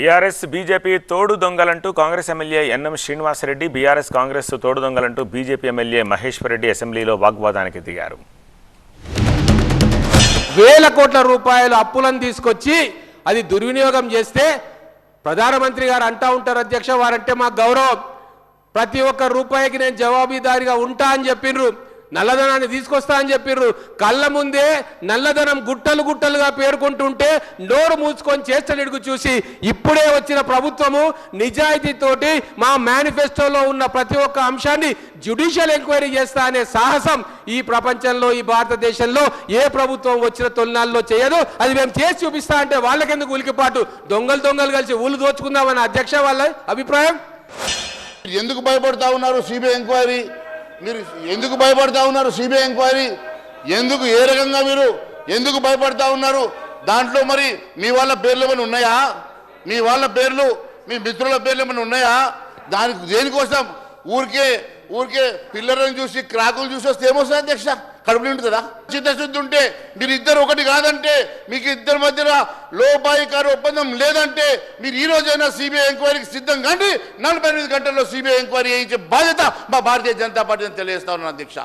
BRS BJP తోడు దొంగలంటూ Congress MLA NM Srinivasa Reddy, BRS Congress తోడు దొంగలంటూ బీజేపీ ఎమ్మెల్యే మహేశ్వర్ రెడ్డి అసెంబ్లీలో వాగ్వాదానికి దిగారు. వేల కోట్ల రూపాయల అప్పులను తీసుకొచ్చి అది దుర్వినియోగం చేస్తే ప్రధానమంత్రి గారు అంటా ఉంటారు, అధ్యక్ష వారంటే మాకు గౌరవం, ప్రతి ఒక్క రూపాయికి నేను జవాబుదారీగా ఉంటా అని చెప్పిర్రు, నల్లధనాన్ని తీసుకొస్తా అని చెప్పిర్రు. కళ్ళ ముందే నల్లధనం గుట్టలు గుట్టలుగా పేర్కొంటుంటే నోరు మూసుకొని చేష్టడిగు చూసి ఇప్పుడే వచ్చిన ప్రభుత్వము నిజాయితీతోటి మా మేనిఫెస్టోలో ఉన్న ప్రతి ఒక్క అంశాన్ని జ్యుడిషియల్ ఎంక్వైరీ చేస్తా అనే సాహసం ఈ ప్రపంచంలో, ఈ భారతదేశంలో ఏ ప్రభుత్వం వచ్చిన తొలినాల్లో చేయదు. అది మేము చేసి చూపిస్తా అంటే వాళ్ళకెందుకు ఉలికిపాటు, దొంగలు కలిసి ఊళ్ళు దోచుకుందామన్న అధ్యక్ష వాళ్ళ అభిప్రాయం. ఎందుకు భయపడతా ఉన్నారు సిబిఐ ఎంక్వైరీ? మీరు ఎందుకు భయపడతా ఉన్నారు సిబిఐ ఎంక్వైరీ? ఎందుకు, ఏ రకంగా మీరు ఎందుకు భయపడతా ఉన్నారు? దాంట్లో మరి మీ వాళ్ళ పేర్లు ఏమైనా ఉన్నాయా? మీ వాళ్ళ పేర్లు, మీ మిత్రుల పేర్లు ఏమైనా ఉన్నాయా? దేనికోసం ఊరికే పిల్లలను చూసి క్రాకులు చూసి వస్తే ఏమొస్తుంది అధ్యక్ష? కడుపు నిండుతుందా? చిత్తశుద్ధి ఉంటే మీరు ఇద్దరు ఒకటి కాదంటే, మీకు ఇద్దరి మధ్యన లోపాయికారు ఒప్పందం లేదంటే మీరు ఈ రోజైనా సిబిఐ ఎంక్వైరీకి సిద్ధం కండి. 48 గంటల్లో సిబిఐ ఎంక్వైరీ చేయించే బాధ్యత మా భారతీయ జనతా పార్టీ తెలియజేస్తా ఉన్నాను అధ్యక్ష.